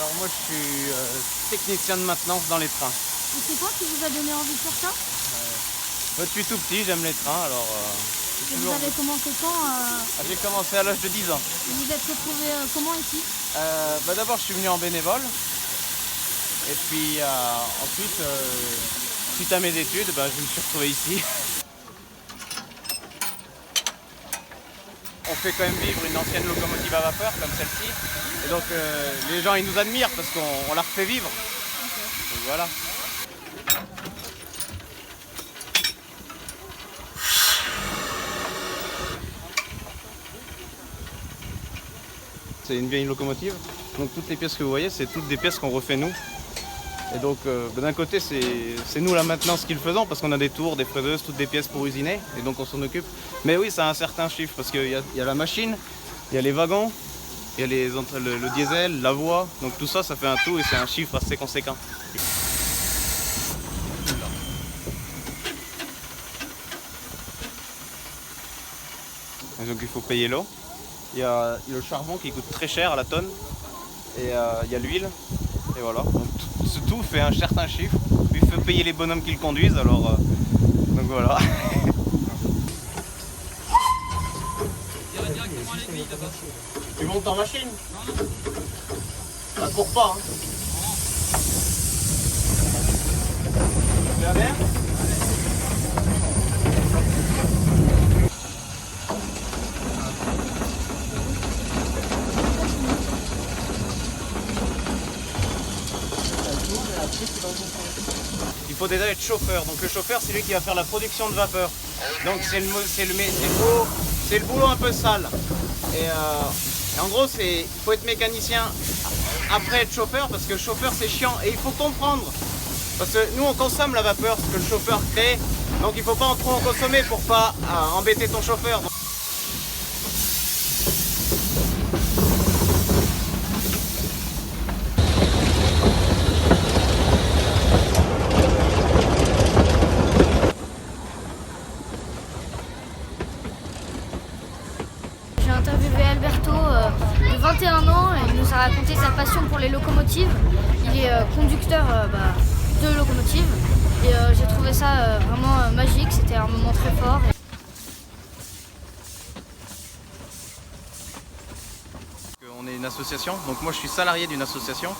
Alors moi je suis technicien de maintenance dans les trains. Et c'est quoi qui vous a donné envie de faire ça? Depuis tout petit j'aime les trains, alors Et vous avez commencé quand j'ai commencé à l'âge de 10 ans. Vous vous êtes retrouvé comment ici? D'abord je suis venu en bénévole, et puis ensuite, suite à mes études, je me suis retrouvé ici. On fait quand même vivre une ancienne locomotive à vapeur comme celle-ci, et donc les gens ils nous admirent parce qu'on la refait vivre. Donc voilà. C'est une vieille locomotive, donc toutes les pièces que vous voyez, c'est toutes des pièces qu'on refait nous. Et donc d'un côté c'est nous la maintenance qui le faisons parce qu'on a des tours, des fraiseuses, toutes des pièces pour usiner, et donc on s'en occupe. Mais oui, ça a un certain chiffre parce qu'il y a la machine, il y a les wagons, il y a le diesel, la voie, donc tout ça, ça fait un tout et c'est un chiffre assez conséquent. Et donc il faut payer l'eau. Il y a le charbon qui coûte très cher à la tonne, et il y a l'huile, et voilà. Donc ce tout fait un certain chiffre, puis il faut payer les bonhommes qui le conduisent, alors donc voilà. Tu montes en machine? Ça court pas, hein. Tu vas bien? Il faut déjà être chauffeur. Donc le chauffeur, c'est lui qui va faire la production de vapeur. Donc c'est le boulot un peu sale. Et en gros, il faut être mécanicien après être chauffeur, parce que le chauffeur c'est chiant et il faut comprendre. Parce que nous on consomme la vapeur, ce que le chauffeur crée. Donc il ne faut pas en trop en consommer pour pas embêter ton chauffeur. J'ai interviewé Alberto de 21 ans et il nous a raconté sa passion pour les locomotives. Il est conducteur de locomotives et j'ai trouvé ça vraiment magique, c'était un moment très fort. On est une association, donc moi je suis salarié d'une association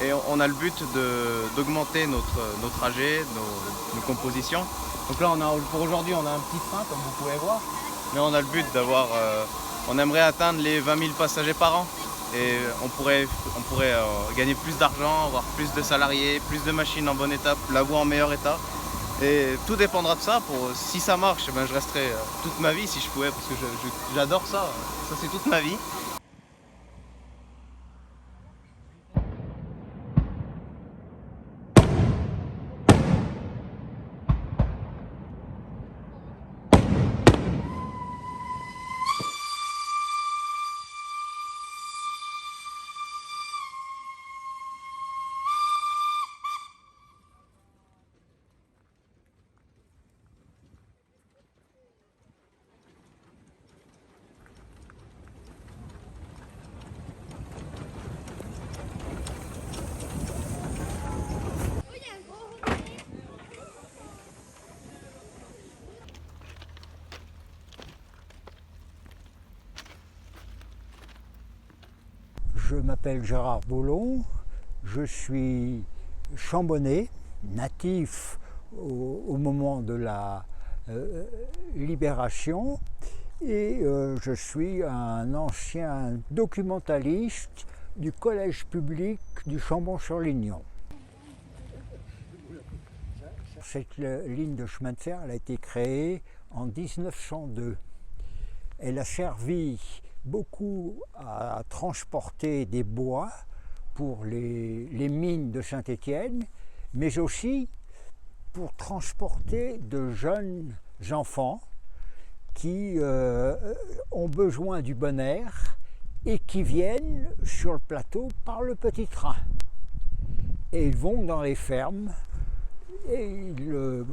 et on a le but d'augmenter notre AG, nos compositions. Donc là pour aujourd'hui on a un petit train comme vous pouvez voir, mais on a le but d'avoir, on aimerait atteindre les 20 000 passagers par an et on pourrait gagner plus d'argent, avoir plus de salariés, plus de machines en bon état, la voie en meilleur état. Et tout dépendra de ça. Si ça marche, je resterai toute ma vie si je pouvais, parce que j'adore ça, ça c'est toute ma vie. Je m'appelle Gérard Boulon, je suis chambonnais, natif au moment de la libération, et je suis un ancien documentaliste du collège public du Chambon-sur-Lignon. Cette ligne de chemin de fer elle a été créée en 1902. Elle a servi beaucoup à transporter des bois pour les mines de Saint-Étienne, mais aussi pour transporter de jeunes enfants qui ont besoin du bon air et qui viennent sur le plateau par le petit train. Et ils vont dans les fermes et ils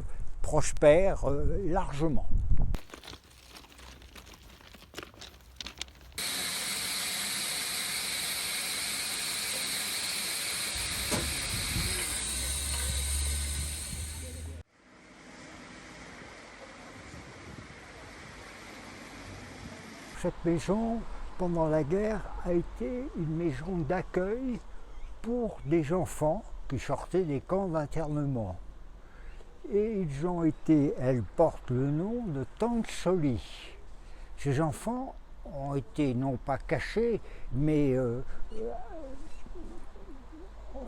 prospèrent largement. cette maison, pendant la guerre, a été une maison d'accueil pour des enfants qui sortaient des camps d'internement. Et elle porte le nom de Tante Soli. Ces enfants ont été non pas cachés, mais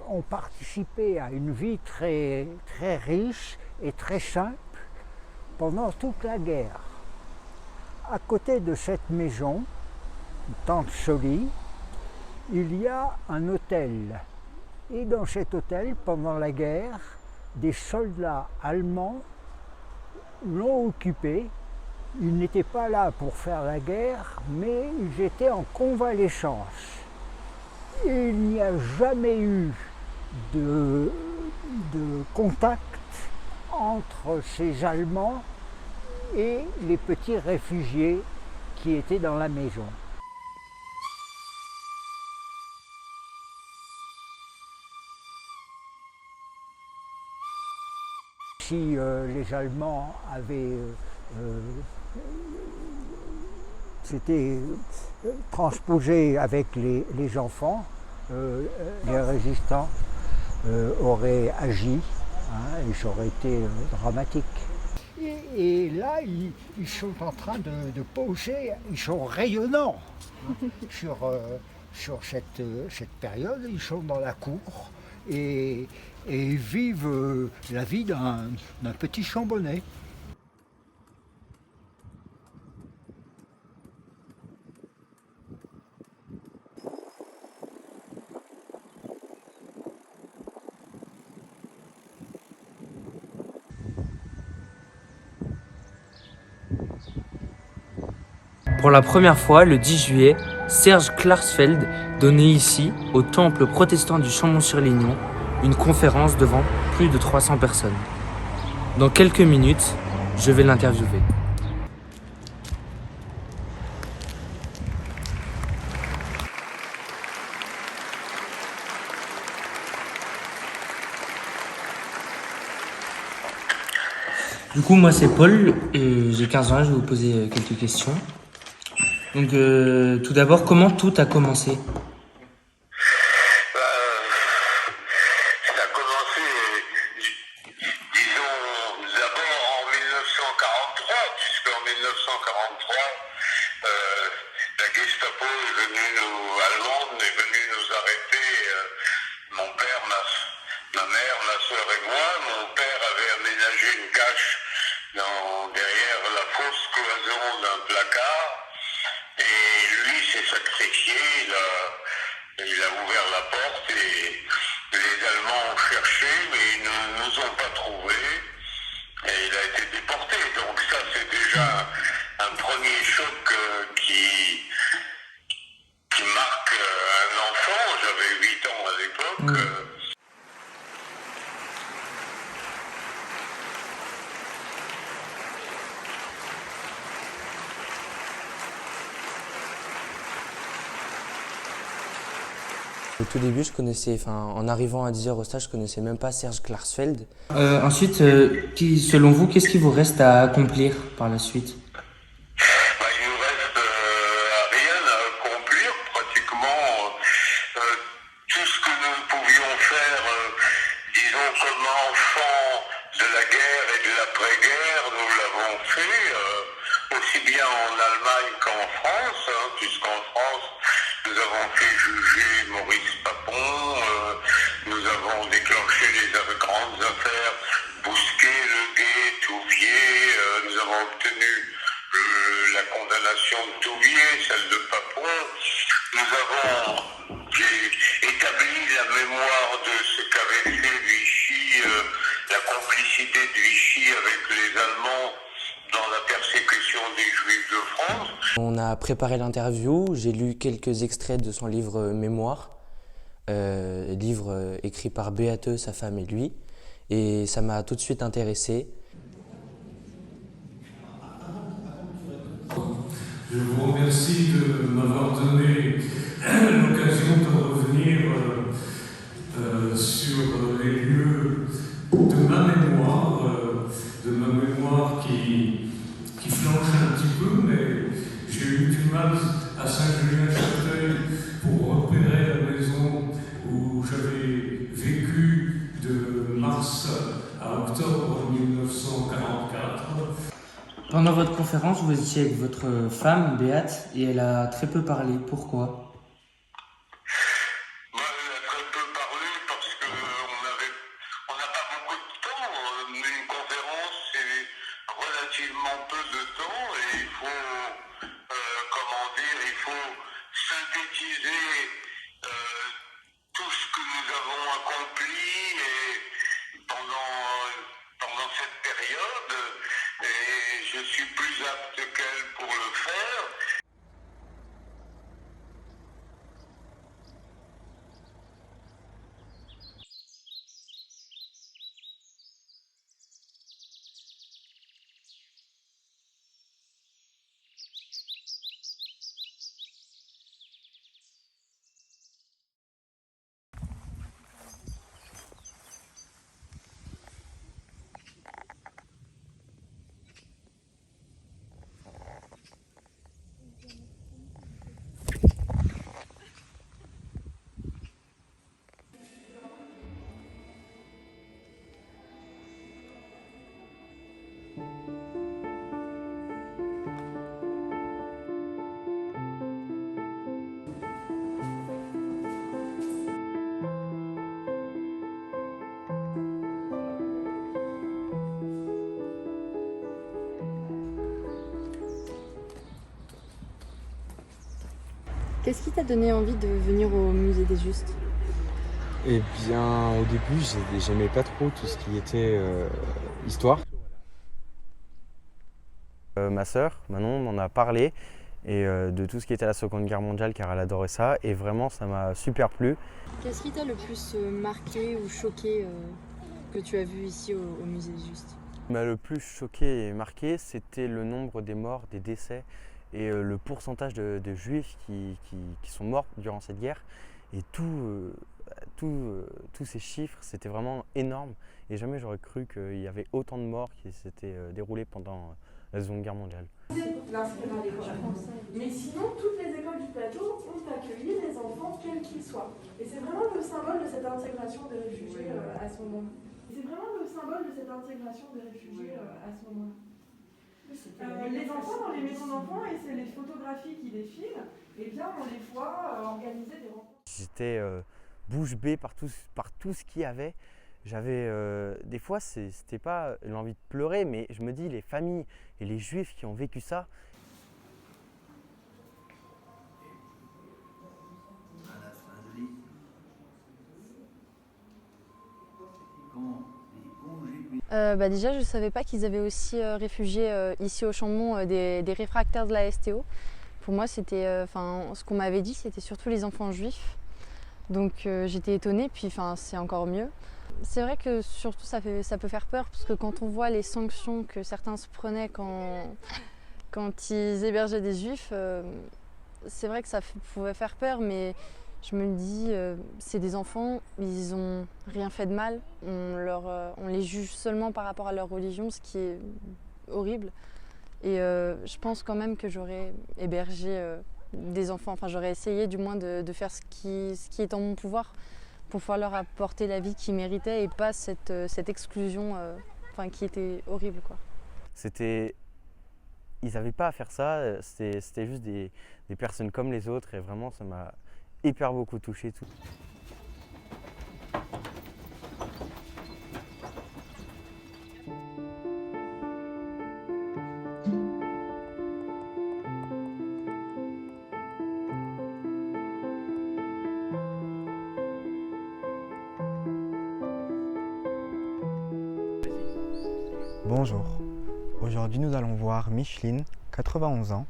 ont participé à une vie très, très riche et très simple pendant toute la guerre. À côté de cette maison, Tante Soli, il y a un hôtel. Et dans cet hôtel, pendant la guerre, des soldats allemands l'ont occupé. Ils n'étaient pas là pour faire la guerre, mais ils étaient en convalescence. Et il n'y a jamais eu de contact entre ces Allemands et les petits réfugiés qui étaient dans la maison. Si les Allemands avaient s'étaient transposés avec les enfants, les résistants auraient agi, et ça aurait été dramatique. Et là, ils sont en train de poser, ils sont rayonnants sur cette période, ils sont dans la cour et ils vivent la vie d'un petit chambonnet. Pour la première fois, le 10 juillet, Serge Klarsfeld donnait ici, au temple protestant du Chambon-sur-Lignon, une conférence devant plus de 300 personnes. Dans quelques minutes, je vais l'interviewer. Du coup, moi c'est Paul, j'ai 15 ans, je vais vous poser quelques questions. Donc tout d'abord, comment tout a commencé ? Ça a commencé, disons, d'abord en 1943, puisqu'en 1943, la Gestapo est venue allemande est venue nous arrêter, mon père, ma mère, ma soeur et moi. Mon père avait aménagé une cache derrière la fausse cloison d'un placard. Et lui s'est sacrifié, il a ouvert la porte et les Allemands ont cherché, mais ils ne nous ont pas trouvés et il a été déporté. Donc ça c'est déjà un premier choc qui marque un enfant. J'avais 8 ans à l'époque. Au tout début, en arrivant à 10h au stage, je connaissais même pas Serge Klarsfeld. Ensuite, selon vous, qu'est-ce qui vous reste à accomplir par la suite ? Il nous reste rien à accomplir, pratiquement tout ce que nous pouvions faire, disons comme enfants de la guerre et de l'après-guerre, nous l'avons fait, aussi bien en Allemagne qu'en France, puisqu'en France, nous avons fait juger Maurice Papon, nous avons déclenché les grandes affaires Bousquet, Leguet, Touvier, nous avons obtenu la condamnation de Touvier, celle de Papon. Nous avons établi la mémoire de ce qu'avait fait Vichy, la complicité de Vichy avec les Allemands dans la persécution des Juifs de France. On a préparé l'interview, j'ai lu quelques extraits de son livre Mémoire, livre écrit par Beate, sa femme et lui, et ça m'a tout de suite intéressé. Je vous remercie de m'avoir donné l'occasion de revenir sur les lieux de ma mémoire qui flanche un petit peu, mais j'ai eu du mal 1944. Pendant votre conférence, vous étiez avec votre femme, Béate, et elle a très peu parlé. Pourquoi ? Moi, elle a très peu parlé parce qu'on n'a pas beaucoup de temps. Une conférence, c'est relativement peu de temps et il faut, il faut synthétiser tout ce que nous avons accompli pendant cette période. Et je suis plus apte qu'elle pour le faire. Qu'est-ce qui t'a donné envie de venir au musée des Justes ? Eh bien, au début, j'aimais pas trop tout ce qui était histoire. Ma sœur, Manon, m'en a parlé et de tout ce qui était la Seconde Guerre mondiale, car elle adorait ça, et vraiment, ça m'a super plu. Qu'est-ce qui t'a le plus marqué ou choqué que tu as vu ici au musée des Justes ? Ce qui m'a le plus choqué et marqué, c'était le nombre des morts, des décès, et le pourcentage de juifs qui sont morts durant cette guerre. Et tous ces chiffres, c'était vraiment énorme. Et jamais j'aurais cru qu'il y avait autant de morts qui s'étaient déroulés pendant la Seconde Guerre mondiale. Mais sinon, toutes les écoles du plateau ont accueilli les enfants, quels qu'ils soient. Et c'est vraiment le symbole de cette intégration des réfugiés à ce moment-là. C'est vraiment le symbole de cette intégration des réfugiés à ce moment-là. Les enfants dans les maisons d'enfants, et c'est les photographies qui défilent, et bien on les voit organiser des rencontres. J'étais bouche bée par tout ce qu'il y avait. J'avais des fois, c'était pas l'envie de pleurer, mais je me dis, les familles et les juifs qui ont vécu ça. Déjà, je ne savais pas qu'ils avaient aussi réfugié ici au Chambon des réfractaires de la STO. Pour moi, c'était, ce qu'on m'avait dit, c'était surtout les enfants juifs. Donc j'étais étonnée, puis c'est encore mieux. C'est vrai que surtout ça peut faire peur, parce que quand on voit les sanctions que certains se prenaient quand ils hébergeaient des juifs, c'est vrai que ça pouvait faire peur, mais je me dis, c'est des enfants, ils n'ont rien fait de mal, on les juge seulement par rapport à leur religion, ce qui est horrible. Et je pense quand même que j'aurais hébergé des enfants, j'aurais essayé du moins de faire ce qui est en mon pouvoir pour pouvoir leur apporter la vie qu'ils méritaient et pas cette exclusion qui était horrible, quoi. Ils n'avaient pas à faire ça, c'était juste des personnes comme les autres, et vraiment ça m'a hyper beaucoup touché. Bonjour, aujourd'hui nous allons voir Micheline, 91 ans,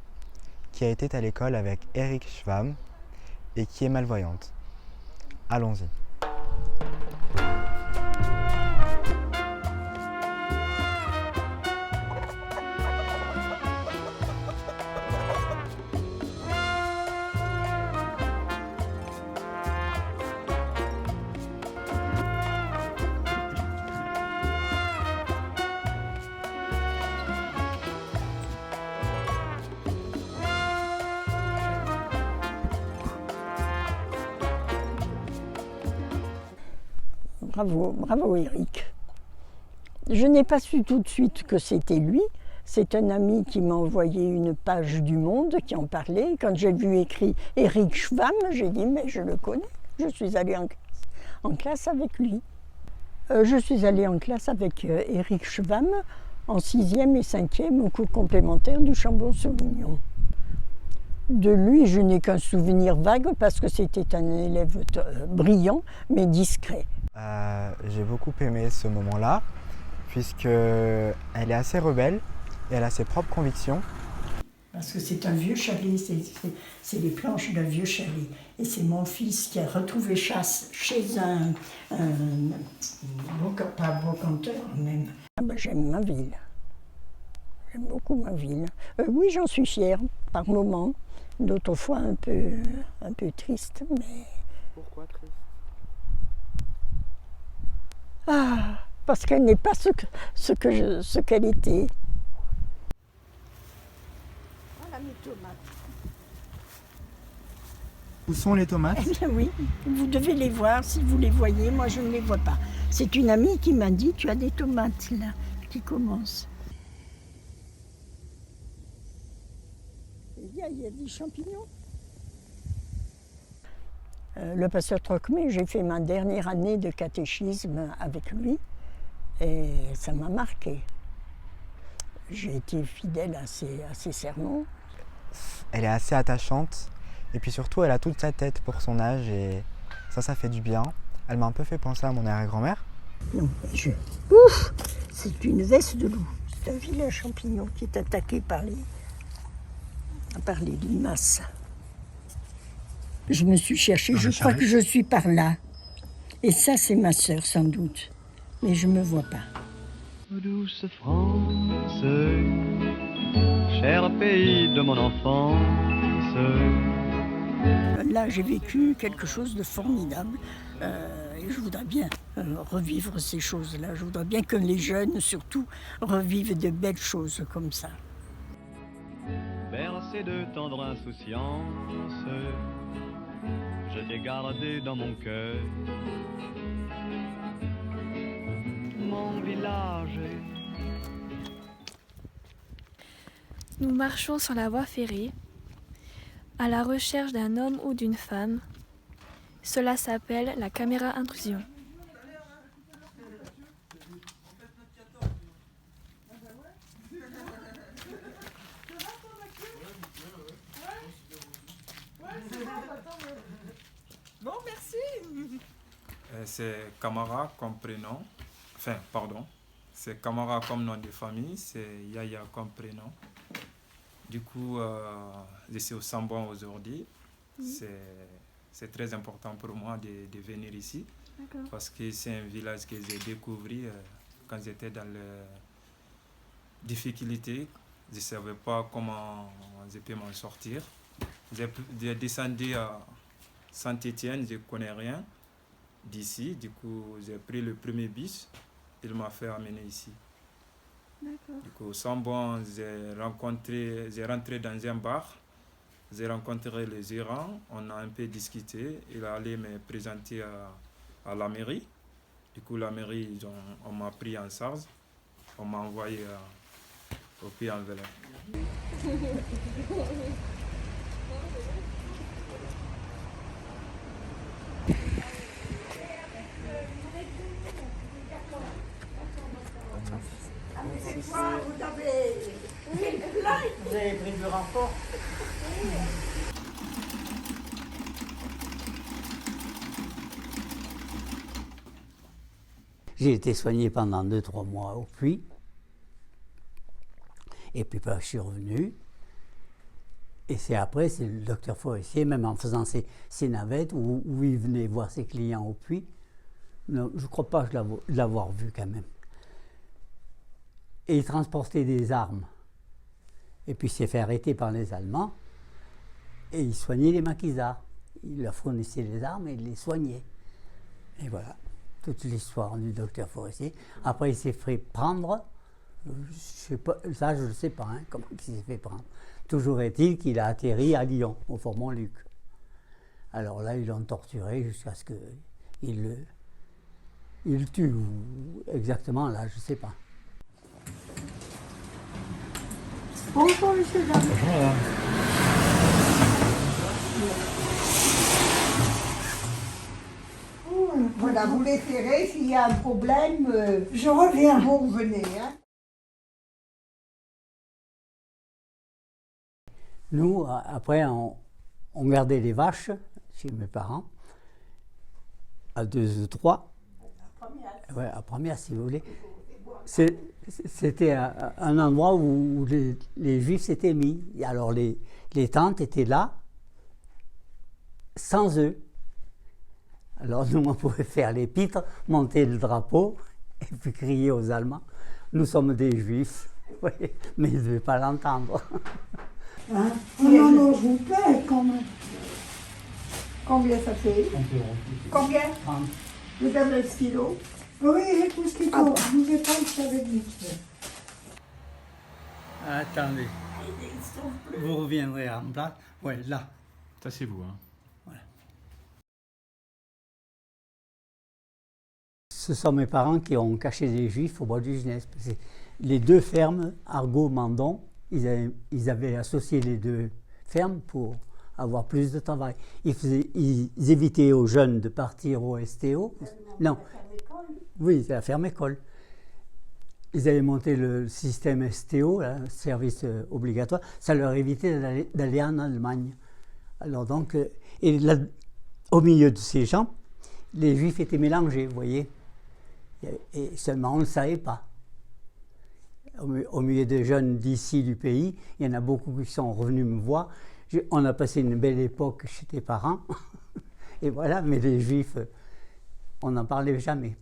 qui a été à l'école avec Eric Schwam et qui est malvoyante. Allons-y. Bravo Eric. Je n'ai pas su tout de suite que c'était lui. C'est un ami qui m'a envoyé une page du Monde qui en parlait. Quand j'ai vu écrit Éric Schwamm, j'ai dit mais je le connais. Je suis allée en classe avec lui. Je suis allée en classe avec Éric Schwamm en 6e et 5e au cours complémentaire du Chambon-sur-Lignon. De lui, je n'ai qu'un souvenir vague parce que c'était un élève brillant mais discret. J'ai beaucoup aimé ce moment-là puisqu'elle est assez rebelle et elle a ses propres convictions. Parce que c'est un vieux chalet, c'est les planches d'un vieux chalet. Et c'est mon fils qui a retrouvé chasse chez un pas brocanteur même. Ah ben, j'aime ma ville. J'aime beaucoup ma ville. Oui, j'en suis fière, par moments. D'autres fois un peu triste, mais... Pourquoi triste? Ah, parce qu'elle n'est pas ce qu'elle était. Voilà mes tomates. Où sont les tomates? Oui, vous devez les voir si vous les voyez. Moi, je ne les vois pas. C'est une amie qui m'a dit, tu as des tomates là, qui commencent. Il y a des champignons. Le pasteur Trocmé, j'ai fait ma dernière année de catéchisme avec lui et ça m'a marqué. J'ai été fidèle à ses sermons. Elle est assez attachante et puis surtout elle a toute sa tête pour son âge et ça fait du bien. Elle m'a un peu fait penser à mon arrière-grand-mère. Non, Ouf, c'est une veste de loup. C'est un vilain champignon qui est attaqué par les limaces. Je me suis cherchée, je crois que je suis par là. Et ça, c'est ma sœur, sans doute. Mais je ne me vois pas. Douce France, cher pays de mon enfance. Là, j'ai vécu quelque chose de formidable. Et je voudrais bien revivre ces choses-là. Je voudrais bien que les jeunes, surtout, revivent de belles choses comme ça. Bercé de tendre insouciance, je t'ai gardé dans mon cœur. Mon village. Nous marchons sur la voie ferrée, à la recherche d'un homme ou d'une femme. Cela s'appelle la caméra intrusion. Bon, merci. C'est Camara comme prénom. Enfin, pardon. C'est Camara comme nom de famille. C'est Yaya comme prénom. Du coup, je suis au Chambon aujourd'hui. C'est très important pour moi de venir ici. Parce que c'est un village que j'ai découvert quand j'étais dans les difficultés. Je ne savais pas comment je peux m'en sortir. J'ai descendu à Saint-Étienne, je ne connais rien d'ici. Du coup, j'ai pris le premier bus. Il m'a fait amener ici. Du coup, au Chambon, j'ai rentré dans un bar. J'ai rencontré les gérants. On a un peu discuté. Il a allé me présenter à la mairie. Du coup, la mairie, on m'a pris en charge. On m'a envoyé au Pays en Velay. Vous avez pris du renfort. J'ai été soigné pendant 2-3 mois au puits. Et puis je suis revenu. Et c'est après, c'est le docteur Forestier, même en faisant ses navettes, où il venait voir ses clients au puits. Non, je ne crois pas l'avoir vu quand même. Et il transportait des armes. Et puis il s'est fait arrêter par les Allemands. Et il soignait les maquisards. Il leur fournissait les armes et il les soignait. Et voilà, toute l'histoire du docteur Forestier. Après, il s'est fait prendre. Je sais pas, ça, je ne sais pas, hein, comment il s'est fait prendre. Toujours est-il qu'il a atterri à Lyon, au Fort Montluc. Alors là, ils l'ont torturé jusqu'à ce qu'il ils le tuent. Ou exactement, là, je ne sais pas. Bonjour, monsieur Jean. Bonjour. Voilà, vous les ferez, s'il y a un problème, je reviens. Vous revenez. Hein. Nous, après, on gardait les vaches chez mes parents, à 2 ou 3. Ouais, à première, si vous voulez. C'était un endroit où les Juifs s'étaient mis. Alors, les tentes étaient là, sans eux. Alors, nous, on pouvait faire les pitres, monter le drapeau, et puis crier aux Allemands. Nous sommes des Juifs. Oui, mais ils ne devaient pas l'entendre. Hein? On en vous plaît quand même. Combien ça fait? Combien? 30. Vous avez le stylo? Oui, j'ai tout ce qu'il faut. Je vous ai pas le savez vite. Attendez. Vous reviendrez en place. Oui, là. Ça, c'est vous. Hein. Voilà. Ce sont mes parents qui ont caché les Juifs au bois du Ginès. Les 2 fermes, Argot-Mandon, ils avaient associé les 2 fermes pour avoir plus de travail. Ils évitaient aux jeunes de partir au STO. Non. Oui, c'est la ferme école. Ils avaient monté le système STO, là, service obligatoire. Ça leur évitait d'aller en Allemagne. Alors donc, et là, au milieu de ces gens, les Juifs étaient mélangés, vous voyez. Et seulement on ne le savait pas. Au milieu des jeunes d'ici, du pays, il y en a beaucoup qui sont revenus me voir. On a passé une belle époque chez tes parents. Et voilà, mais les Juifs, on n'en parlait jamais.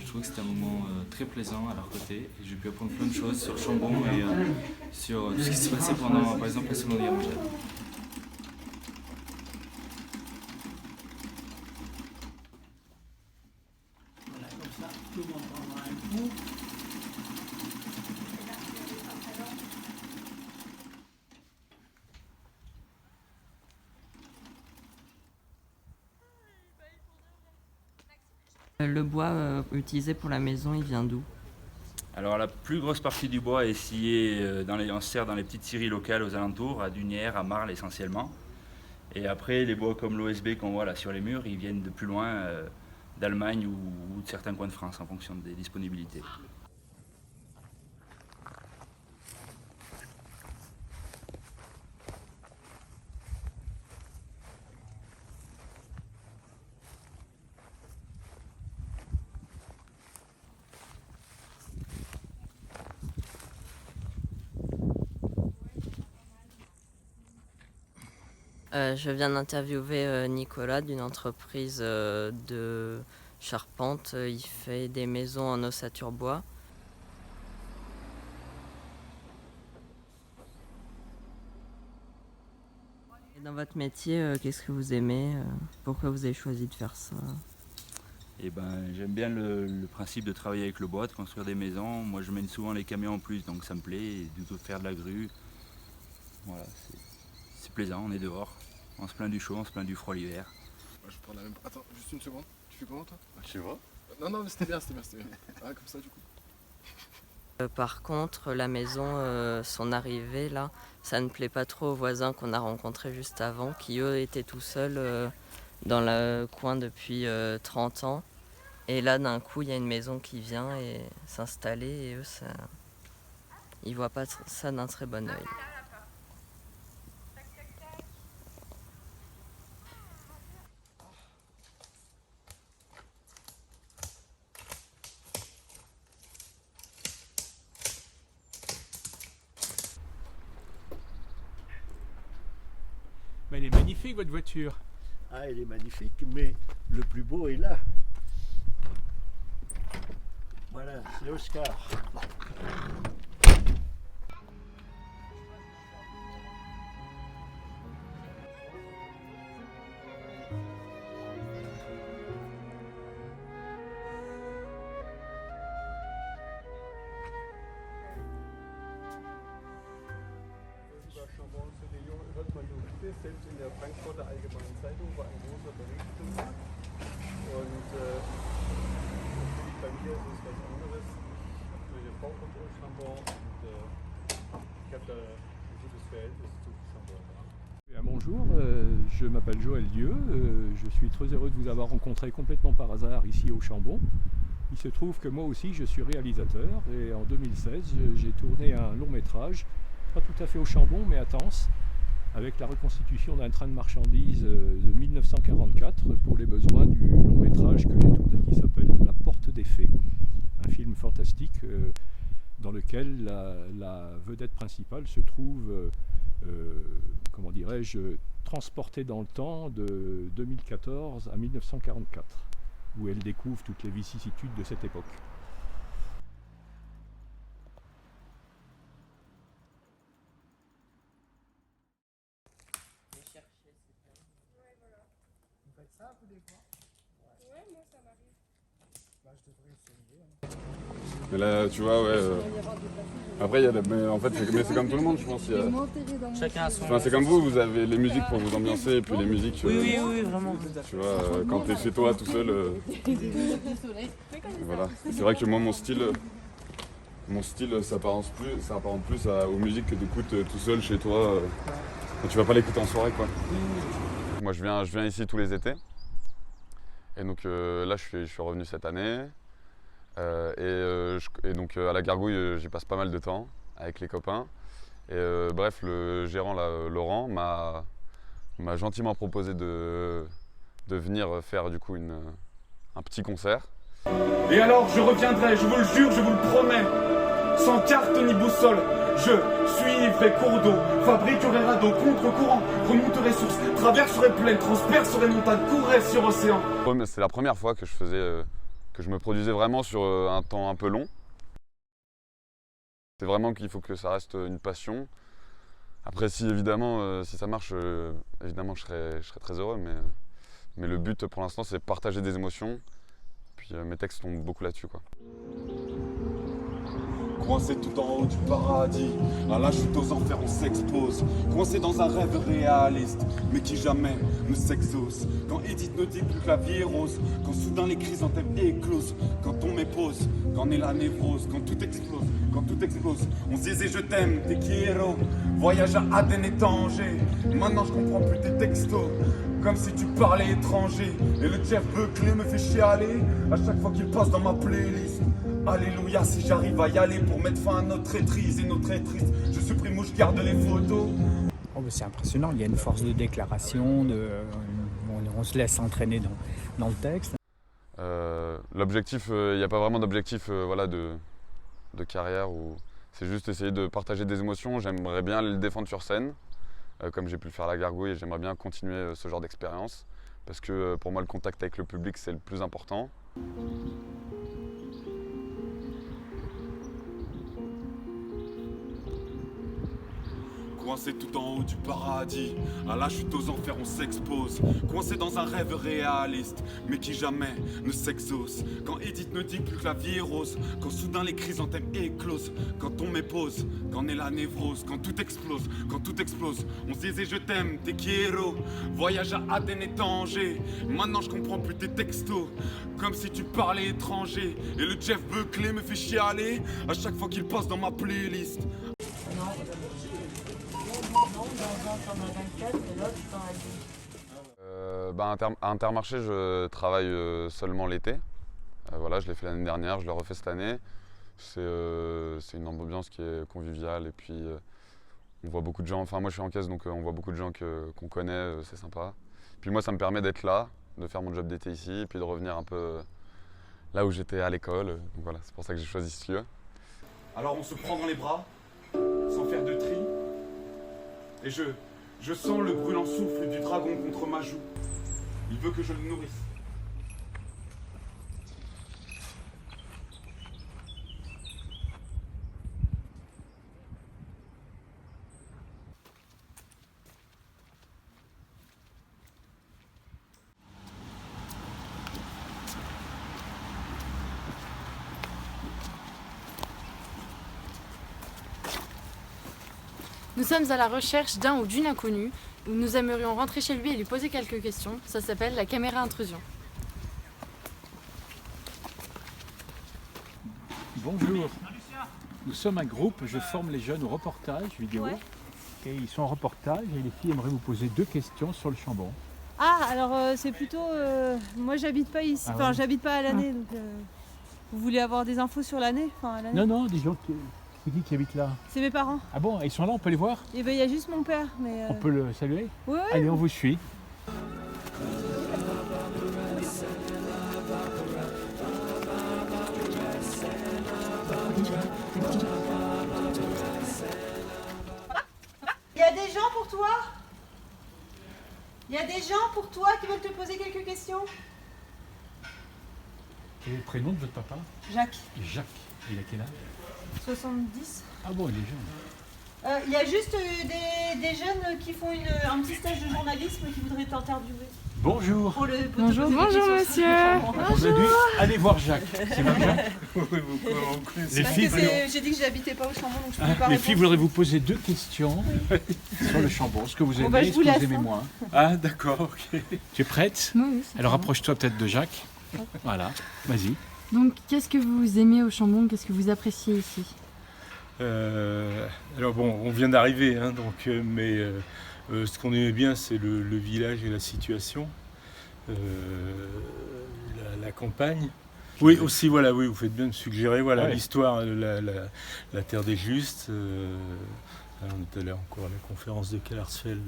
Je trouve que c'était un moment très plaisant à leur côté. Et j'ai pu apprendre plein de choses sur Chambon et sur tout ce qui s'est passé pendant, par exemple, la Seconde Guerre mondiale. Le bois utilisé pour la maison, il vient d'où? Alors la plus grosse partie du bois est sciée, on se sert dans les petites scieries locales aux alentours, à Dunières, à Marle essentiellement. Et après, les bois comme l'OSB qu'on voit là sur les murs, ils viennent de plus loin, d'Allemagne ou de certains coins de France en fonction des disponibilités. Je viens d'interviewer Nicolas d'une entreprise de charpente. Il fait des maisons en ossature bois. Et dans votre métier, qu'est-ce que vous aimez? Pourquoi vous avez choisi de faire ça? Eh ben, j'aime bien le principe de travailler avec le bois, de construire des maisons. Moi, je mène souvent les camions en plus, donc ça me plaît. Et du tout de faire de la grue. Voilà, c'est plaisant, on est dehors. On se plaint du chaud, on se plaint du froid l'hiver. Je prends la même... Attends, juste une seconde. Tu fais comment toi? Je vois. Non, mais c'était bien. Ah, comme ça du coup. Par contre, la maison, son arrivée là, ça ne plaît pas trop aux voisins qu'on a rencontrés juste avant, qui eux étaient tout seuls dans le coin depuis 30 ans. Et là, d'un coup, il y a une maison qui vient et s'installer et eux, ils voient pas ça d'un très bon œil. Mais elle est magnifique, votre voiture. Ah, elle est magnifique, mais le plus beau est là. Voilà, c'est Oscar. Chambon, c'est des ist. Selbst in der Frankfurter Allgemeinen Zeitung war ein großer Bericht darüber. Und natürlich bei mir ist es was anderes. Meine Frau kommt aus Chambord und ich habe da ein gutes Verhältnis zu Chambord. Bonjour, je m'appelle Joël Dieu, je suis très heureux de vous avoir rencontré complètement par hasard ici au Chambon. Il se trouve que moi aussi je suis réalisateur et en 2016 j'ai tourné un long métrage, pas tout à fait au Chambon mais à Tence, avec la reconstitution d'un train de marchandises de 1944 pour les besoins du long métrage que j'ai tourné qui s'appelle La Porte des Fées, un film fantastique dans lequel la vedette principale se trouve comment dirais-je, transportée dans le temps de 2014 à 1944, où elle découvre toutes les vicissitudes de cette époque. Vous faites ça, vous des fois? Ouais, moi ça m'arrive. Bah, je devrais essayer. Mais là, tu vois, ouais. Après, il y a mais en fait, c'est comme tout le monde, je pense. Chacun a son. Enfin, c'est comme vous, vous avez les musiques pour vous ambiancer et puis les musiques. Oui, vraiment. Tu vois, quand t'es chez toi tout seul. Voilà. C'est vrai que moi, mon style s'apparente plus aux musiques que t'écoutes tout seul chez toi. Tu vas pas l'écouter en soirée, quoi. Moi, je viens ici tous les étés. Et donc là, je suis revenu cette année. Et donc à la Gargouille, j'y passe pas mal de temps avec les copains. Et bref, le gérant là, Laurent m'a gentiment proposé de venir faire du coup un petit concert. Et alors je reviendrai, je vous le jure, je vous le promets, sans carte ni boussole. Je suivrai cours d'eau, fabriquerai radeau, contre-courant, remonterai source, traverserai plaine, transpercerai montagne, courrai sur océan. C'est la première fois que je me produisais vraiment sur un temps un peu long. C'est vraiment qu'il faut que ça reste une passion. Après, si évidemment, si ça marche, évidemment, je serais très heureux. Mais le but pour l'instant, c'est partager des émotions. Puis mes textes tombent beaucoup là-dessus, quoi. Coincé tout en haut du paradis, à la chute aux enfers on s'expose. Coincé dans un rêve réaliste, mais qui jamais ne s'exauce. Quand Edith ne dit plus que la vie est rose, quand soudain les chrysanthèmes éclosent, quand on m'épose, quand est la névrose, quand tout explose, on se disait je t'aime, t'es quiero. Voyage à Aden et Tanger, maintenant je comprends plus tes textos. Comme si tu parlais étranger, et le Jeff Buckley me fait chialer à chaque fois qu'il passe dans ma playlist. Alléluia, si j'arrive à y aller pour mettre fin à notre traîtrise et nos traîtrises, je supprime où je garde les photos. Oh, c'est impressionnant, il y a une force de déclaration, on se laisse entraîner dans le texte. L'objectif, il n'y a pas vraiment d'objectif voilà, de carrière, c'est juste essayer de partager des émotions. J'aimerais bien le défendre sur scène, comme j'ai pu le faire à la Gargouille, et j'aimerais bien continuer ce genre d'expérience, parce que pour moi le contact avec le public c'est le plus important. Coincé tout en haut du paradis, à la chute aux enfers on s'expose. Coincé dans un rêve réaliste, mais qui jamais ne s'exauce. Quand Edith ne dit plus que la vie est rose, quand soudain les chrysanthèmes éclosent, quand on m'épose, quand est la névrose, quand tout explose, on se disait je t'aime, t'es quiero. Voyage à Aden et Tanger, maintenant je comprends plus tes textos. Comme si tu parlais étranger, et le Jeff Buckley me fait chialer à chaque fois qu'il passe dans ma playlist. À Intermarché, je travaille seulement l'été. Voilà, je l'ai fait l'année dernière, je le refais cette année. C'est une ambiance qui est conviviale et puis on voit beaucoup de gens. Enfin, moi je suis en caisse donc on voit beaucoup de gens qu'on connaît, c'est sympa. Puis moi ça me permet d'être là, de faire mon job d'été ici et puis de revenir un peu là où j'étais à l'école. Donc voilà, c'est pour ça que j'ai choisi ce lieu. Alors on se prend dans les bras, sans faire de tri. Et je sens le brûlant souffle du dragon contre ma joue. Il veut que je le nourrisse. Nous sommes à la recherche d'un ou d'une inconnue où nous aimerions rentrer chez lui et lui poser quelques questions. Ça s'appelle la caméra intrusion. Bonjour, nous sommes un groupe, je forme les jeunes au reportage vidéo. Ouais. Et ils sont en reportage et les filles aimeraient vous poser 2 questions sur le Chambon. Ah, alors c'est plutôt... moi j'habite pas ici, Ah enfin ouais. j'habite pas à l'année, donc vous voulez avoir des infos sur l'année, enfin, à l'année. Non, non, des gens qui habitent là. C'est mes parents. Ah bon, ils sont là, on peut les voir? Et ben il y a juste mon père, mais... On peut le saluer? Ouais. Allez, on vous suit. Il y a des gens pour toi? Il y a des gens pour toi qui veulent te poser quelques questions? Quel est le prénom de votre papa? Jacques. Jacques. Il a quel âge? 70. Ah bon, il est jeune. Il y a juste des jeunes qui font un petit stage de journalisme qui voudraient t'interviewer. Bonjour. Pour le, pour Bonjour, te poser des bonjour, questions. monsieur. On a dû aller voir Jacques. C'est vrai, Jacques? Les Parce filles, que j'ai dit que j'habitais pas au Chambon, donc je pouvais pas les répondre. filles voudraient vous poser 2 questions sur le Chambon. Ce que vous aimez, Bon, bah, je ce vous que vous laisse, aimez hein. moins. Ah, d'accord, ok. Tu es prête? Oui, c'est Alors bon. approche-toi peut-être de Jacques. Voilà, vas-y. Donc, qu'est-ce que vous aimez au Chambon? Qu'est-ce que vous appréciez ici? Alors bon, on vient d'arriver, hein, donc, mais ce qu'on aimait bien, c'est le village et la situation, la campagne. Oui, aussi, voilà, oui, vous faites bien de suggérer, voilà, Ouais. l'histoire, la terre des justes. On est allé encore à la conférence de Kellersfeld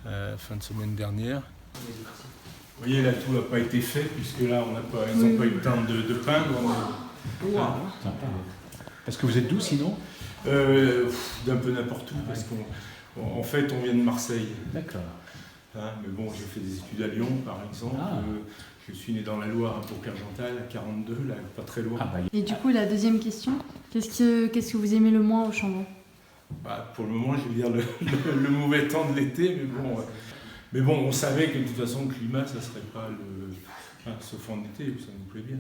la fin de semaine dernière. Vous voyez, là, tout n'a pas été fait, puisque là, ils n'ont pas eu le temps de peindre. Sympa. Parce que vous êtes d'où sinon? D'un peu n'importe où, parce qu'en fait, on vient de Marseille. D'accord. Hein, mais bon, j'ai fait des études à Lyon, par exemple. Ah. Je suis né dans la Loire, à Pau-Clergental, à 42, là, pas très loin. Et du coup, la deuxième question, qu'est-ce que vous aimez le moins au Chambon? Bah, pour le moment, je vais dire le mauvais temps de l'été, mais bon, on savait que de toute façon, le climat, ça serait pas sauf en été, ça nous plaît bien.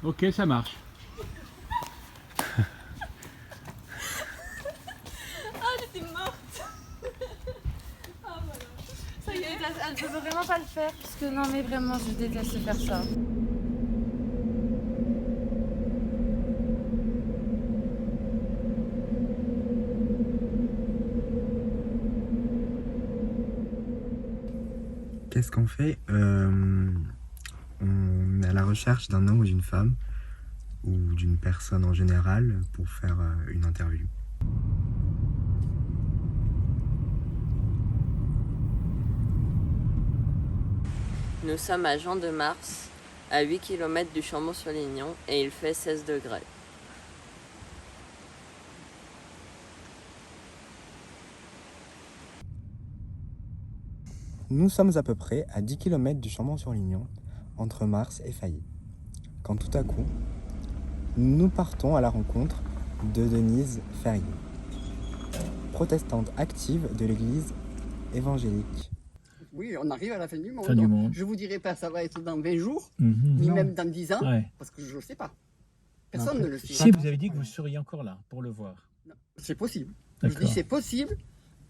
Ok, ça marche. Ah, j'étais morte. Ah, voilà. Ça y est, elle ne peut vraiment pas le faire. Parce que non, mais vraiment, je déteste faire ça. Qu'est-ce qu'on fait? On est à la recherche d'un homme ou d'une femme, ou d'une personne en général, pour faire une interview. Nous sommes à Jean-de-Mars, à 8 km du Chambon-sur-Lignon, et il fait 16 degrés. Nous sommes à peu près à 10 km du Chambon-sur-Lignon, entre Mars et Failly, quand tout à coup, nous partons à la rencontre de Denise Ferrier, protestante active de l'église évangélique. Oui, on arrive à la fin du monde. Fin du monde. Je vous dirai pas ça va être dans 20 jours, Mhm. ni Non. même dans 10 ans, Ouais. parce que je ne sais pas. Personne ne le sait. Si vous avez dit que vous seriez encore là pour le voir. C'est possible. Je D'accord. dis c'est possible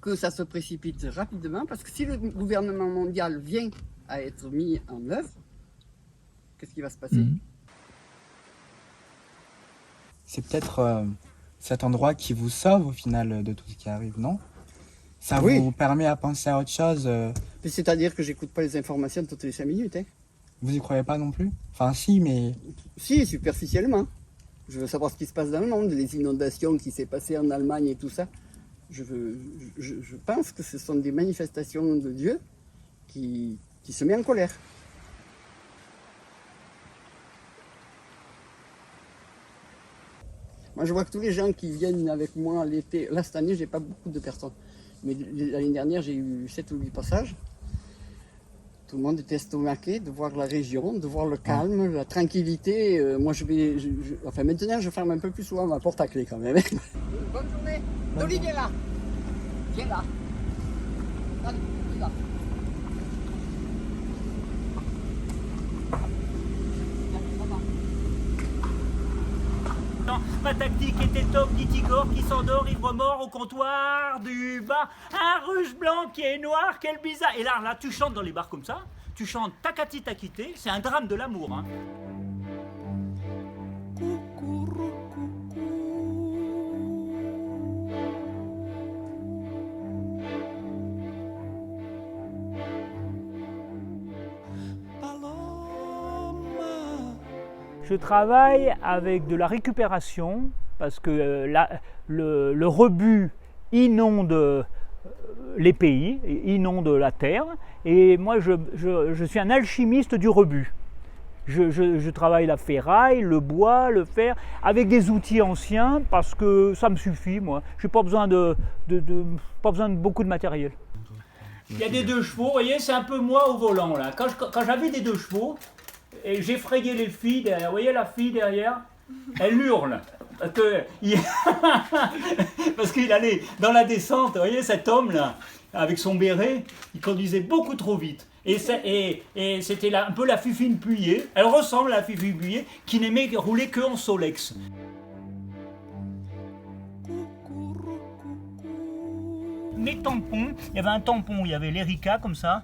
que ça se précipite rapidement, parce que si le gouvernement mondial vient à être mis en œuvre, qu'est-ce qui va se passer? Mhm. C'est peut-être cet endroit qui vous sauve au final de tout ce qui arrive, non? Ça Oui. vous permet à penser à autre chose. Mais c'est-à-dire que j'écoute pas les informations toutes les 5 minutes. Hein. Vous y croyez pas non plus? Enfin si, mais... Si, superficiellement. Je veux savoir ce qui se passe dans le monde, les inondations qui s'est passé en Allemagne et tout ça. Je pense que ce sont des manifestations de Dieu qui se met en colère. Moi, je vois que tous les gens qui viennent avec moi l'été, là cette année, j'ai pas beaucoup de personnes, mais l'année dernière, j'ai eu 7 ou 8 passages. Tout le monde était estomaqué de voir la région, de voir le calme, la tranquillité. Moi, enfin, maintenant, je ferme un peu plus souvent ma porte à clé quand même. Bonne journée. Dolly, viens là. Viens là. Allez, viens là. Ma tactique était top d'Itigor qui s'endort ivre mort au comptoir du bar. Un russe blanc qui est noir, quel bizarre. Et là, tu chantes dans les bars comme ça, tu chantes Takati Takité, c'est un drame de l'amour. Hein. Je travaille avec de la récupération parce que le rebut inonde les pays, inonde la terre et moi je suis un alchimiste du rebut. Je travaille la ferraille, le bois, le fer avec des outils anciens parce que ça me suffit moi. Je n'ai pas besoin de beaucoup de matériel. Il y a des 2 chevaux, vous voyez, c'est un peu moi au volant là. Quand j'avais des 2 chevaux, et j'effrayais les filles derrière. Vous voyez la fille derrière? Elle hurle. Parce qu'il allait dans la descente, vous voyez cet homme là, avec son béret, il conduisait beaucoup trop vite. Et c'était un peu la Fifine Puyé. Elle ressemble à la Fifine Puyé qui n'aimait rouler que en Solex. Mes tampons, il y avait un tampon, il y avait l'Erika comme ça,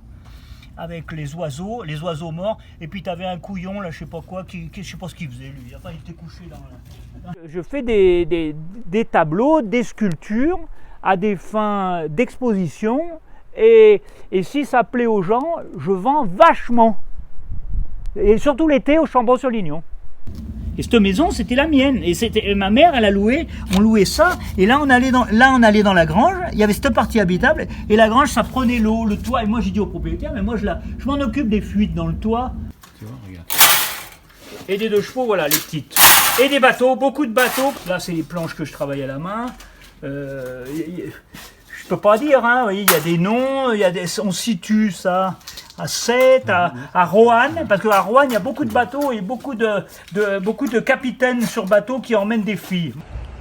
avec les oiseaux morts, et puis tu avais un couillon, là, je sais pas quoi, je sais pas ce qu'il faisait lui, enfin il était couché dans la... Je fais des tableaux, des sculptures, à des fins d'exposition, et si ça plaît aux gens, je vends vachement. Et surtout l'été au Chambon-sur-Lignon. Et cette maison, c'était la mienne. Et ma mère, elle a loué, on louait ça. Et là, on allait dans la grange. Il y avait cette partie habitable. Et la grange, ça prenait l'eau, le toit. Et moi, j'ai dit au propriétaire, mais moi, je m'en occupe des fuites dans le toit. Tu vois, regarde. Et des 2 chevaux, voilà, les petites. Et des bateaux, beaucoup de bateaux. Là, c'est les planches que je travaille à la main. Je peux pas dire, hein. Vous voyez, il y a des noms, on situe ça à Sète, à Roanne, parce qu'à Roanne, il y a beaucoup de bateaux et beaucoup de capitaines sur bateau qui emmènent des filles.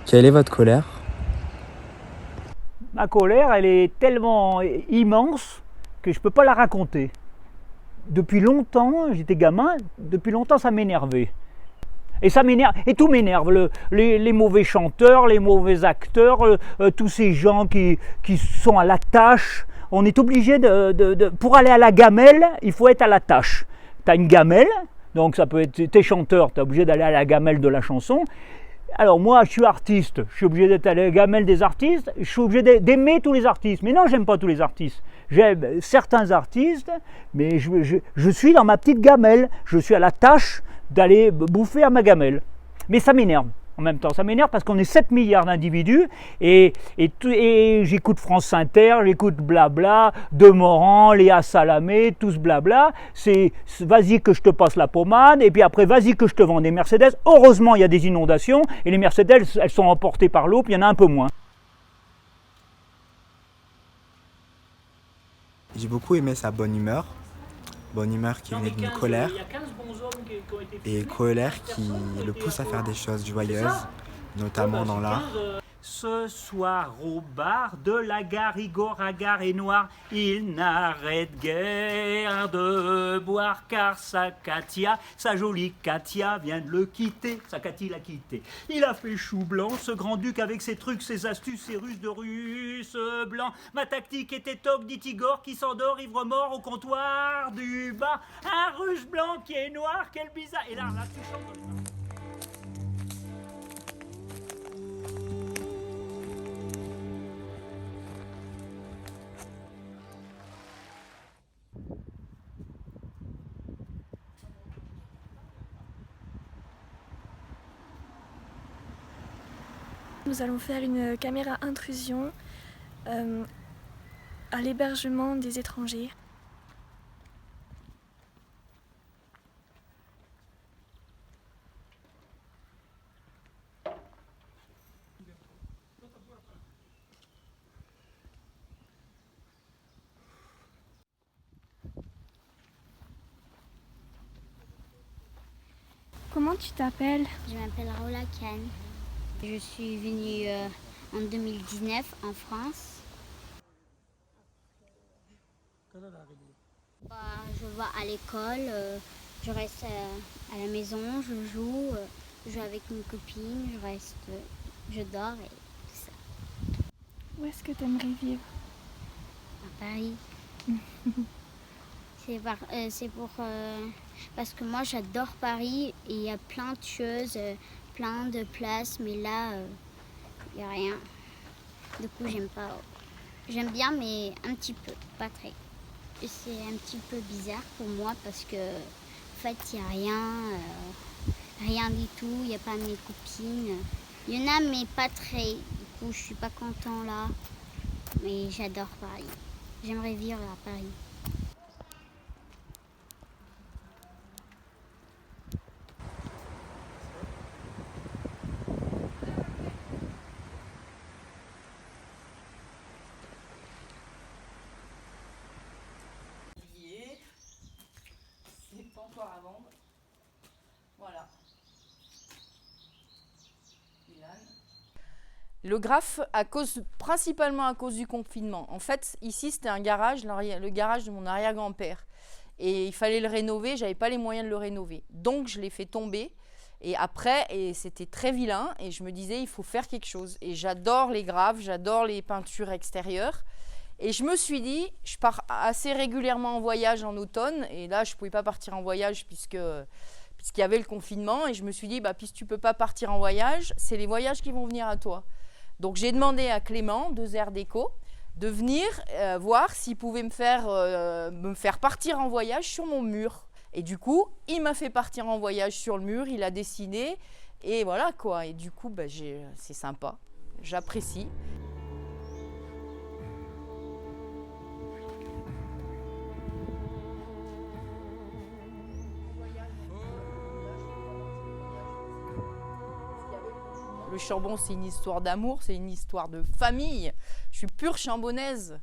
Quelle est votre colère? Ma colère, elle est tellement immense que je ne peux pas la raconter. Depuis longtemps, j'étais gamin, depuis longtemps ça m'énervait. Et ça m'énerve, et tout m'énerve, les mauvais chanteurs, les mauvais acteurs, tous ces gens qui sont à la tâche. On est obligé pour aller à la gamelle, il faut être à la tâche. Tu as une gamelle, donc ça peut être, t'es chanteur, tu es obligé d'aller à la gamelle de la chanson. Alors moi, je suis artiste, je suis obligé d'être à la gamelle des artistes, je suis obligé d'aimer tous les artistes. Mais non, j'aime pas tous les artistes. J'aime certains artistes, mais je suis dans ma petite gamelle. Je suis à la tâche d'aller bouffer à ma gamelle. Mais ça m'énerve. En même temps, ça m'énerve parce qu'on est 7 milliards d'individus et j'écoute France Inter, j'écoute Blabla, Demorand, Léa Salamé, tout ce blabla. C'est vas-y que je te passe la pommade et puis après vas-y que je te vends des Mercedes. Heureusement, il y a des inondations et les Mercedes, elles sont emportées par l'eau, puis il y en a un peu moins. J'ai beaucoup aimé sa bonne humeur qui venait d'une colère, et colère qui le pousse à faire des choses joyeuses, notamment dans l'art. Ce soir au bar de la gare, Igor Agar est noir, il n'arrête guère de boire car sa Katia, sa jolie Katia vient de le quitter, sa Katia l'a quitté. Il a fait chou blanc, ce grand-duc avec ses trucs, ses astuces, ses ruses de russe blanc. Ma tactique était toc, dit Igor qui s'endort ivre mort au comptoir du bar. Un russe blanc qui est noir, quel bizarre. Et là tu chantes. Nous allons faire une caméra intrusion à l'hébergement des étrangers. Comment tu t'appelles? Je m'appelle Raoula Khan. Je suis venue en 2019 en France. Je vais à l'école, je reste à la maison, je joue, je joue avec une copine, je dors et tout ça. Où est-ce que tu aimerais vivre? À Paris. Parce que moi j'adore Paris et il y a plein de choses, plein de places, mais là il n'y a rien. Du coup j'aime pas. J'aime bien mais un petit peu, pas très. Et c'est un petit peu bizarre pour moi parce que en fait il n'y a rien du tout, il n'y a pas mes copines. Il y en a mais pas très, du coup je suis pas content là. Mais j'adore Paris. J'aimerais vivre à Paris. C'est pas encore à vendre. Voilà. Le Graff, principalement à cause du confinement. En fait, ici, c'était un garage, le garage de mon arrière-grand-père. Et il fallait le rénover, j'avais pas les moyens de le rénover. Donc, je l'ai fait tomber. Et après, c'était très vilain. Et je me disais, il faut faire quelque chose. Et j'adore les graves, j'adore les peintures extérieures. Et je me suis dit, je pars assez régulièrement en voyage en automne. Et là, je ne pouvais pas partir en voyage puisqu'il y avait le confinement. Et je me suis dit, puisque tu ne peux pas partir en voyage, c'est les voyages qui vont venir à toi. Donc, j'ai demandé à Clément, de Zer Déco, de venir voir s'il pouvait me faire partir en voyage sur mon mur. Et du coup, il m'a fait partir en voyage sur le mur, il a dessiné. Et voilà quoi. Et du coup, c'est sympa. J'apprécie. Le Chambon, c'est une histoire d'amour, c'est une histoire de famille. Je suis pure chambonnaise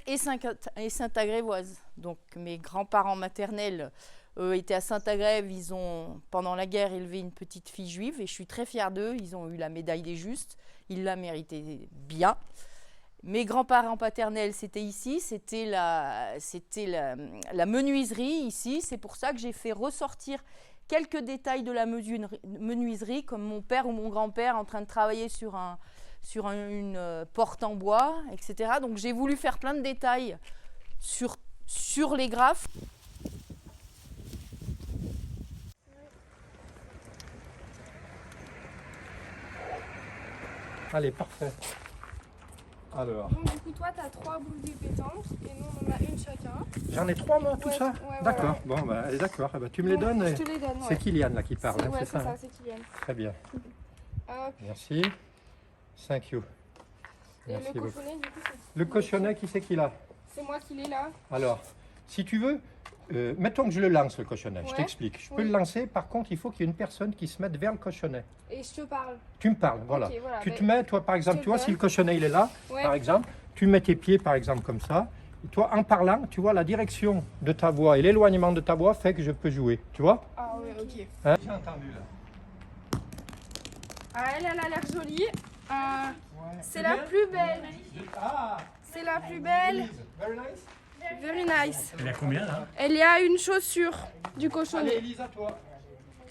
et Saint-Agrévoise. Donc mes grands-parents maternels étaient à Saint-Agrève, ils ont pendant la guerre élevé une petite fille juive et je suis très fière d'eux, ils ont eu la médaille des justes, ils la méritaient bien. Mes grands-parents paternels, c'était ici, c'était la menuiserie ici, c'est pour ça que j'ai fait ressortir quelques détails de la menuiserie, comme mon père ou mon grand-père en train de travailler sur une porte en bois, etc. Donc j'ai voulu faire plein de détails sur les graphes. Allez, parfait. Alors. Donc du coup, toi, tu as 3 boules de pétanque et nous, on en a une chacun. J'en ai 3, moi, tout ça ouais, d'accord. Ouais. Bon, allez, d'accord. Tu me les donnes. Je te les donne, C'est Kylian, là, qui parle. Ouais, c'est ça, c'est Kylian. Très bien. Hop. Merci. Thank you. Et Merci le beaucoup. cochonnet, du coup, c'est... Le cochonnet, qui c'est qu'il a? C'est moi qui l'ai là. Alors, si tu veux, mettons que je le lance, le cochonnet. Je Ouais. t'explique. Je peux le lancer. Par contre, il faut qu'il y ait une personne qui se mette vers le cochonnet. Et je te parle. Tu me parles, voilà. Ok, voilà, Tu te mets, toi, par exemple, je tu vois, te si le donne. cochonnet, il est là, Ouais. par exemple, tu mets tes pieds, par exemple, comme ça. Et toi, en parlant, tu vois, la direction de ta voix et l'éloignement de ta voix fait que je peux jouer. Tu vois? Ah oui, ok. Hein? J'ai entendu, là. Ah, elle a l'air jolie. C'est la plus belle. C'est la plus belle. Very nice. Very nice. Elle a combien, là? Elle y a une chaussure du cochonnet. Allez, Elise, à toi.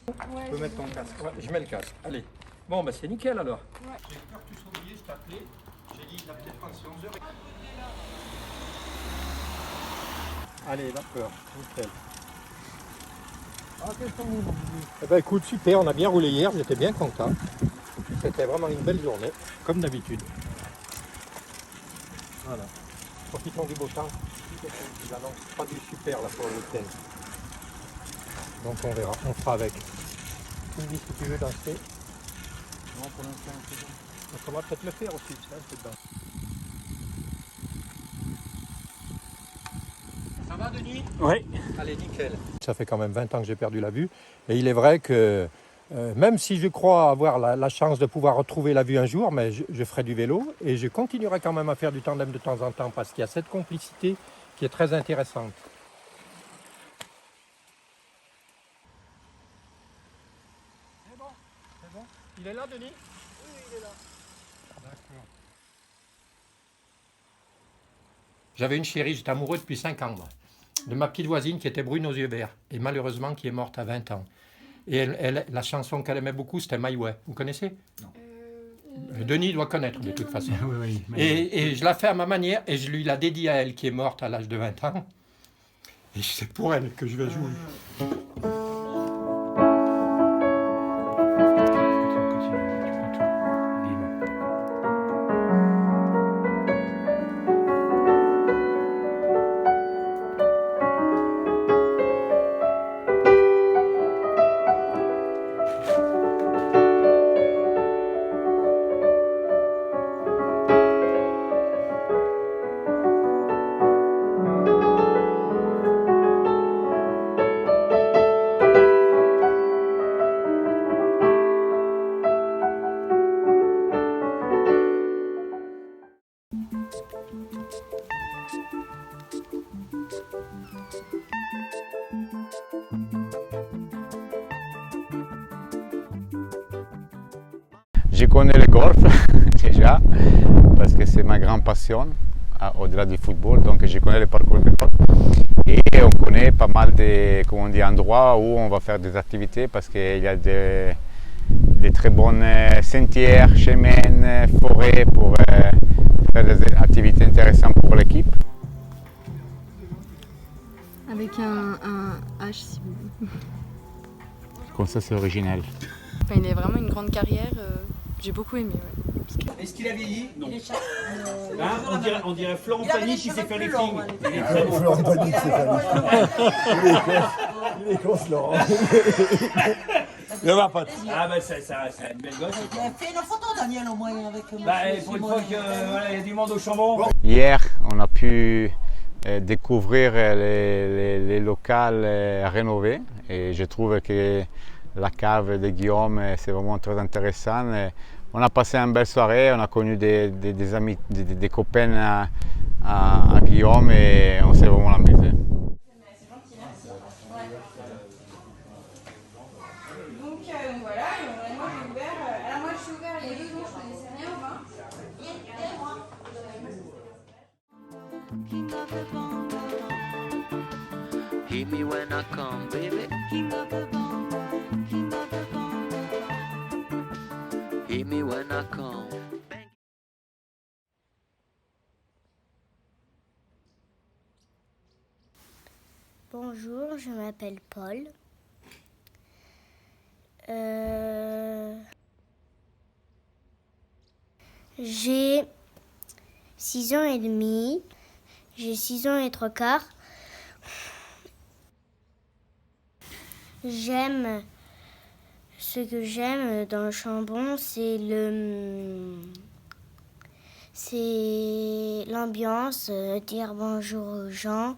Tu peux mettre ton casque. Ouais, je mets le casque. Allez. Bon, c'est nickel, alors. Ouais. J'ai peur que tu sois oublié, je t'ai appelé. J'ai dit, il a peut-être pensé 11h. Allez, d'accord. Nickel. Eh ben, écoute, super, on a bien roulé hier, j'étais bien content. C'était vraiment une belle journée, comme d'habitude. Voilà. Profitons du beau temps. Il annonce pas du super là pour le week-end. Donc on verra, on fera avec. Tu me dis si tu veux danser. Non, pour l'instant, c'est bon. Donc on va peut-être le faire aussi, un peu de danse. Ça va, Denis? Oui. Allez, nickel. Ça fait quand même 20 ans que j'ai perdu la vue. Et il est vrai que même si je crois avoir la chance de pouvoir retrouver la vue un jour, mais je ferai du vélo et je continuerai quand même à faire du tandem de temps en temps parce qu'il y a cette complicité qui est très intéressante. C'est bon, c'est bon. Il est là, Denis? Oui, il est là. D'accord. J'avais une chérie, j'étais amoureux depuis 5 ans, moi, de ma petite voisine qui était brune aux yeux verts et malheureusement qui est morte à 20 ans. Et la chanson qu'elle aimait beaucoup, c'était My Way. Vous connaissez? Non. Denis doit connaître de toute façon. Oui, et je la fais à ma manière et je lui la dédie à elle qui est morte à l'âge de 20 ans. Et c'est pour elle que je vais jouer. Je connais le golf déjà, parce que c'est ma grande passion, au-delà du football, donc je connais le parcours de golf. Et on connaît pas mal d'endroits où on va faire des activités, parce qu'il y a des très bonnes sentiers, chemins, forêts pour faire des activités intéressantes pour l'équipe. Avec un H si vous voulez. Comme ça, c'est original. Enfin, il a vraiment une grande carrière, j'ai beaucoup aimé. Ouais. Est-ce qu'il a vieilli? Non. Hein, on dirait Florent Pagny qui sait faire les flings. Florent Pagny qui sait faire les flings. Il est con, ce Laurent. Il va pas. Ah bah c'est une belle gosse. Il a fait une photo, Daniel, au moins, avec Bah pour une fois qu'il y a du monde au Chambon. Hier, on a pu découvrir les locales rénovés et je trouve que la cave de Guillaume, c'est vraiment très intéressant. On a passé une belle soirée, on a connu des amis, des copains à Guillaume et on s'est vraiment amusé. Donc voilà, et moi j'ai ouvert. Alors moi je suis ouvert il y a 2 ans, je connaissais rien au vin. Hit me when I come, baby. Hit me when I come. Bonjour, je m'appelle Paul. J'ai 6 ans et demi. J'ai 6 ans et 3 quarts. Ce que j'aime dans le Chambon, c'est l'ambiance, dire bonjour aux gens.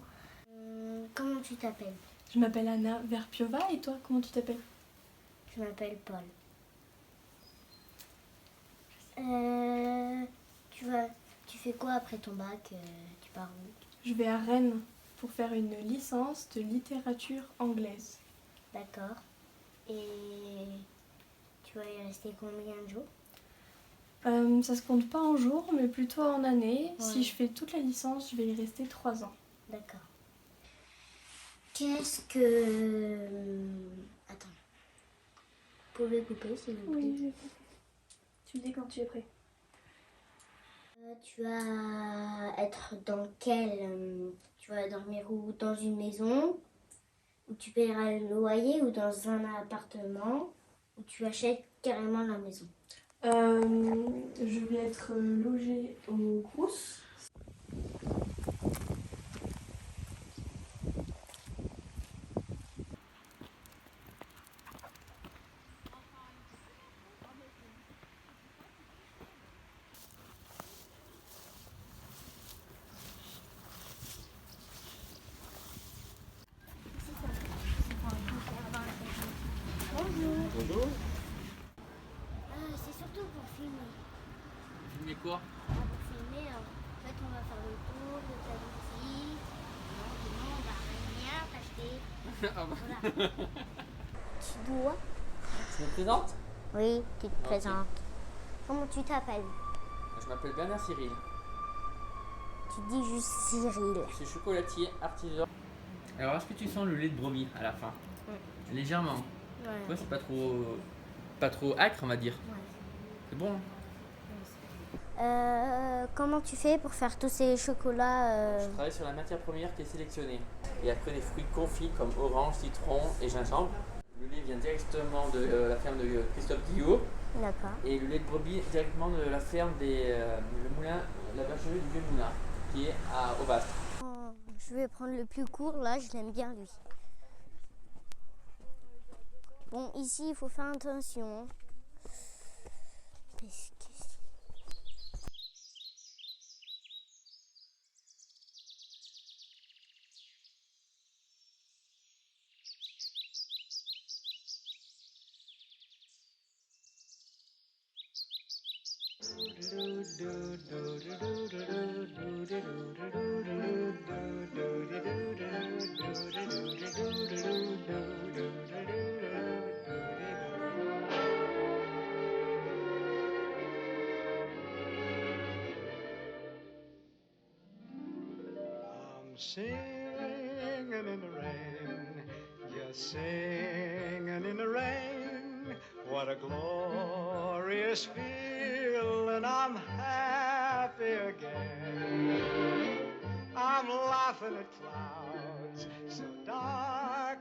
Comment tu t'appelles? Je m'appelle Anna Verpiova et toi, comment tu t'appelles? Je m'appelle Paul. Tu fais quoi après ton bac? Tu pars où? Je vais à Rennes pour faire une licence de littérature anglaise. D'accord. Et tu vas y rester combien de jours? Ça se compte pas en jours, mais plutôt en années. Ouais. Si je fais toute la licence, je vais y rester 3 ans. D'accord. Qu'est-ce que... Attends. Vous pouvez couper, s'il vous plaît? Oui, tu me dis quand tu es prêt. Tu vas être dans quel... Tu vas dormir où? Dans une maison où tu paieras le loyer, ou dans un appartement où tu achètes carrément la maison? Je vais être logée au Crous. Bonjour. C'est surtout pour filmer. Filmer quoi? Pour filmer, en fait on va faire le tour de ta boutique. Non, on va rien t'acheter. Ah bah. Voilà. Tu dois. Tu me présentes? Oui, tu te Ok. présentes. Comment tu t'appelles? Je m'appelle Bernard Cyril. Tu dis juste Cyril. Je suis chocolatier, artisan. Alors, est-ce que tu sens le lait de brebis à la fin? Légèrement. Ouais, c'est pas trop acre, on va dire. C'est bon. Comment tu fais pour faire tous ces chocolats Je travaille sur la matière première qui est sélectionnée. Et après des fruits confits comme orange, citron et gingembre. Le lait vient directement de la ferme de Christophe Guillot. D'accord. Et le lait de brebis directement de la ferme le moulin, la vacherie du Vieux Moulin, qui est au Bastre. Je vais prendre le plus court, là, je l'aime bien lui. Bon, ici, il faut faire attention. Parce que... I'm singing in the rain, just singing in the rain. What a glorious feeling, I'm happy again. I'm laughing at clouds so dark